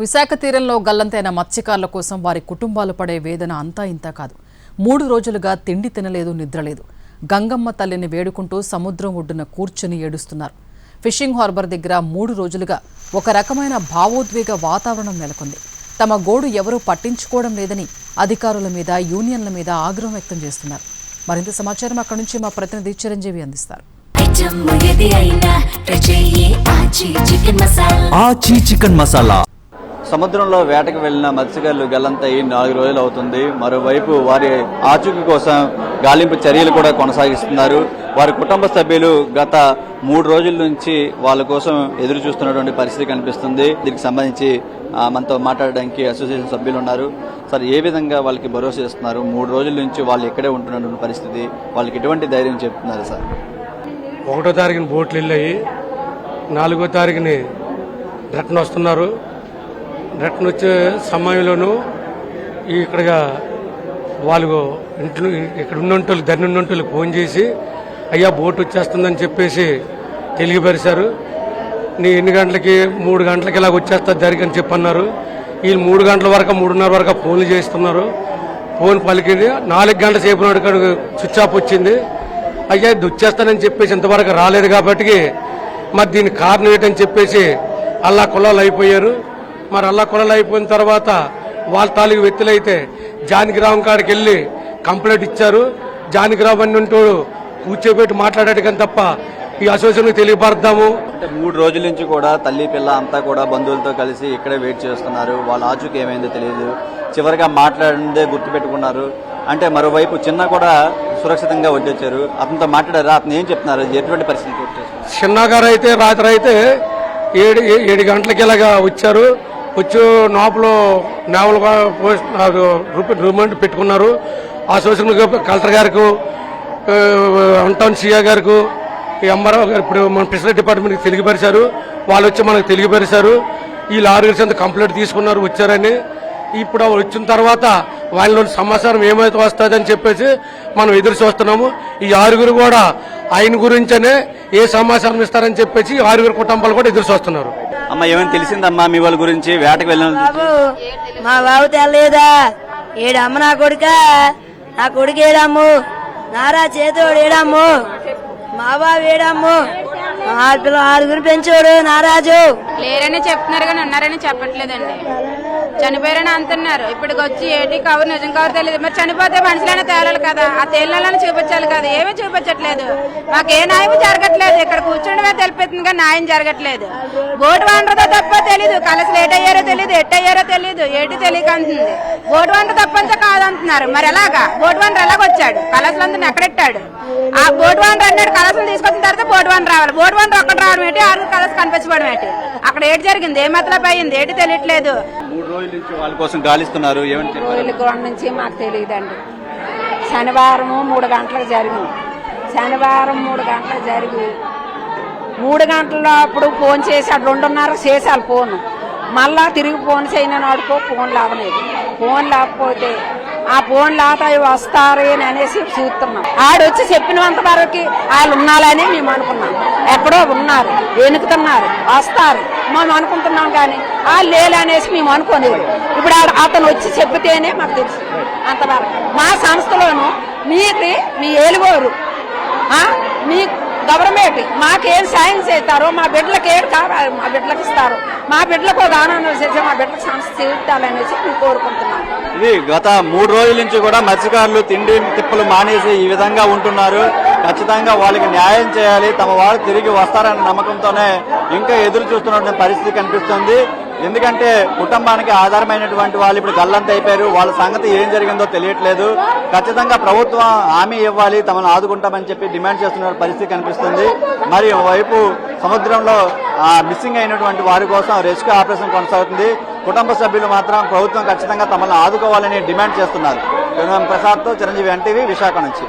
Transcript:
విశాఖ తీరంలో గల్లంతైన మత్స్యకారుల కోసం వారి కుటుంబాలు పడే వేదన అంతా ఇంతా కాదు. 3 రోజులుగా తిండి తినలేదు, నిద్రలేదు. గంగమ్మ తల్లిని వేడుకుంటూ సముద్రం ఒడ్డున కూర్చుని ఏడుస్తున్నారు. ఫిషింగ్ హార్బర్ దగ్గర 3 రోజులుగా ఒక రకమైన భావోద్వేగ వాతావరణం నెలకొంది. తమ గోడు ఎవరూ పట్టించుకోవడం లేదని అధికారుల మీద, యూనియన్ల మీద ఆగ్రహం వ్యక్తం చేస్తున్నారు. మరింత సమాచారం అక్కడి నుంచి మా ప్రతినిధి చిరంజీవి అందిస్తారు. ఆచి చికెన్ మసాలా. సముద్రంలో వేటకు వెళ్లిన మత్స్యకారులు గల్లంతయి 4 రోజులు అవుతుంది. మరోవైపు వారి ఆచూకీ కోసం గాలింపు చర్యలు కూడా కొనసాగిస్తున్నారు. వారి కుటుంబ సభ్యులు గత 3 రోజుల నుంచి వాళ్ళ కోసం ఎదురు చూస్తున్నటువంటి పరిస్థితి కనిపిస్తుంది. దీనికి సంబంధించి మనతో మాట్లాడడానికి అసోసియేషన్ సభ్యులు ఉన్నారు. సార్, ఏ విధంగా వాళ్ళకి భరోసా ఇస్తున్నారు? 3 రోజుల నుంచి వాళ్ళు ఇక్కడే ఉంటున్నటువంటి పరిస్థితి, వాళ్ళకి ఎటువంటి ధైర్యం చెప్తున్నారు సార్? 1వ తారీఖున బోట్లు వెళ్ళాయి, 4వ తారీఖుని రిటర్న్ వస్తున్నారు. రిటర్న్ వచ్చే సమయంలోనూ ఇక్కడగా వాళ్ళు ఇంట్లో ఇక్కడ ఉన్నోళ్ళు ధరని ఉన్నోళ్ళకి ఫోన్ చేసి అయ్యా బోట్ వచ్చేస్తుందని చెప్పేసి తెలియపరిచారు. నీ ఎన్ని గంటలకి? 3 గంటలకి ఇలాగ వచ్చేస్తుంది ధరికి అని చెప్పన్నారు. వీళ్ళు 3 గంటల వరకు 3:30 వరకు ఫోన్లు చేస్తున్నారు. ఫోన్ పలికింది. 4 గంటల సేపు నాడు స్విచ్ ఆఫ్ వచ్చింది. అయ్యా ఇది వచ్చేస్తానని చెప్పేసి ఇంతవరకు రాలేదు కాబట్టి మరి దీనికి కారణం ఏంటని చెప్పేసి అల్లా కులాలు అయిపోయారు. మరి అల్లా కులాలు అయిపోయిన తర్వాత వాళ్ళ తాలూకు వ్యక్తులైతే జానకిరావు కాడికి వెళ్ళి కంప్లైంట్ ఇచ్చారు. జానకిరావు అని ఉంటూ కూర్చోబెట్టి మాట్లాడాడు కానీ తప్ప ఈ అసోసియేషన్ తెలియపడతాము. అంటే 3 రోజుల నుంచి కూడా తల్లి పిల్ల అంతా కూడా బంధువులతో కలిసి ఇక్కడే వెయిట్ చేస్తున్నారు. వాళ్ళ ఆచూకీ ఏమైందో తెలియదు. చివరిగా మాట్లాడిందే గుర్తు పెట్టుకున్నారు. అంటే మరోవైపు చిన్న కూడా సురక్షితంగా వచ్చారు. అతనితో మాట్లాడారు. అతను ఏం చెప్తున్నారు? ఎటువంటి పరిస్థితి? చిన్న గారు అయితే రాత్రి అయితే 7 గంటలకి ఇలాగా వచ్చారు. వచ్చి లోపల నేవల్ రూమెంట్ పెట్టుకున్నారు. అసోసియేషన్ కలెక్టర్ గారికి, అంటౌన్ సిఐ గారికి, ఎంఆర్ఓ గారు ఇప్పుడు మన ఫిషరీస్ డిపార్ట్మెంట్కి తెలియపరిచారు. వాళ్ళు వచ్చి మనకు తెలియపరిచారు. ఈ లారీస్ అంతా కంప్లైంట్ తీసుకున్నారు, వచ్చారని. ఇప్పుడు వచ్చిన తర్వాత వాళ్ళలోని సమాచారం ఏమైతే వస్తుందని చెప్పేసి మనం ఎదురు చూస్తున్నాము. ఈ 6 కూడా ఆయన గురించనే ఏ సమాచారం ఇస్తారని చెప్పేసి 6 కుటుంబాలు కూడా ఎదురు చూస్తున్నారు. అమ్మ, ఏమైనా తెలిసిందమ్మా మీ వాళ్ళ గురించి? వేటకు వెళ్ళిన మా బాబు తెలీదా? ఏడమ్మ నా కొడుకు ఏడమ్ము, నారా చేతోడు ఏడమ్ము, మా బాబు ఏడమ్ము, 6 పెంచోడు నారాజు. లేరని చెప్తున్నారు కానీ ఉన్నారని చెప్పట్లేదండి. చనిపోయారని అంటున్నారు. ఇప్పటికి వచ్చి ఏటి కవర్ నిజం కవర్ తెలియదు. మరి చనిపోతే మనుషులైనా తేలాలి కదా, ఆ తేలినని చూపించాలి కదా. ఏమీ చూపించట్లేదు. మాకు ఏ న్యాయం జరగట్లేదు. ఇక్కడ కూర్చుండమే తెలిపిస్తుంది కానీ న్యాయం జరగట్లేదు. బోటు వండరదో తప్ప తెలీదు. కలసలు ఏటయ్యారో తెలియదు, ఎట్టయ్యారో తెలియదు, ఏటి తెలియక అంటుంది. బోటు వండర తప్పంతా కాదంటున్నారు. మరి ఎలాగా? బోటు వండర్ ఎలాగొచ్చాడు? కలసలందరినీ ఎక్కడెట్టాడు? ఆ బోటు వండర్ అన్నాడు. కలసలు తీసుకొచ్చిన తర్వాత బోటు వండర్ రావాలి. బోటు వండర్ ఒక్కటి రావడం ఏంటి? 6 కలస కనిపించబడడం ఏంటి? అక్కడ ఏటి జరిగింది? ఏ మతలబ్ అయ్యింది? ఏటి తెలియట్లేదు. 3 రోజుల నుంచి వాళ్ళ కోసం గాలిస్తున్నారు. ఏమని చెప్పారు? నుంచి మాకు తెలియదండి. శనివారం 3 గంటలకు జరిగింది. శనివారం 3 గంటలకు జరిగి 3 గంటల అప్పుడు ఫోన్ చేశాడు. 2:30 చేశాడు ఫోన్. మళ్ళా తిరిగి ఫోన్ చేయని వాడుకో ఫోన్ లాగలేదు. ఫోన్ లేకపోతే ఆ ఫోన్ లాత వస్తారు అని అనేసి చూస్తున్నాం. ఆడొచ్చి చెప్పినంత వరకు వాళ్ళు ఉన్నారని మేము అనుకున్నాం. ఎక్కడో ఉన్నారు, వెనుకుతున్నారు, వస్తారు మేము అనుకుంటున్నాం కానీ వాళ్ళు లేలనేసి మేము అనుకోలేదు. ఇప్పుడు అతను వచ్చి చెబితేనే మాకు తెలుసు. అంతవరకు మా సంస్థలోను మీకు మీ ఏలుగోరు మీ గవర్నమెంట్ మాకేం సాయం చేస్తారో, మా బిడ్డలకు ఏడు కావాలి, మా బిడ్డలకు ఇస్తారు, మా బిడ్డలకు ఒక ఆనందం చేసి మా బిడ్డలకు సంస్థ చేయాలనేసి మేము కోరుకుంటున్నాం. ఇది గత 3 రోజుల నుంచి కూడా మత్స్యకారులు తిండి తిప్పలు మానేసి ఈ విధంగా ఉంటున్నారు. ఖచ్చితంగా వాళ్ళకి న్యాయం చేయాలి, తమ వాళ్ళు తిరిగి వస్తారన్న నమ్మకంతోనే ఇంకా ఎదురు చూస్తున్నటువంటి పరిస్థితి కనిపిస్తుంది. ఎందుకంటే కుటుంబానికి ఆధారమైనటువంటి వాళ్ళు ఇప్పుడు గల్లంత అయిపోయారు. వాళ్ళ సంగతి ఏం జరిగిందో తెలియట్లేదు. ఖచ్చితంగా ప్రభుత్వం హామీ ఇవ్వాలి, తమను ఆదుకుంటామని చెప్పి డిమాండ్ చేస్తున్న పరిస్థితి కనిపిస్తుంది. మరి వైపు సముద్రంలో మిస్సింగ్ అయినటువంటి వారి కోసం రెస్క్యూ ఆపరేషన్ కొనసాగుతుంది. కుటుంబ సభ్యులు మాత్రం ప్రభుత్వం ఖచ్చితంగా తమను ఆదుకోవాలని డిమాండ్ చేస్తున్నారు. ప్రసాద్తో చిరంజీవి, ఎన్టీవీ, విశాఖ నుంచి.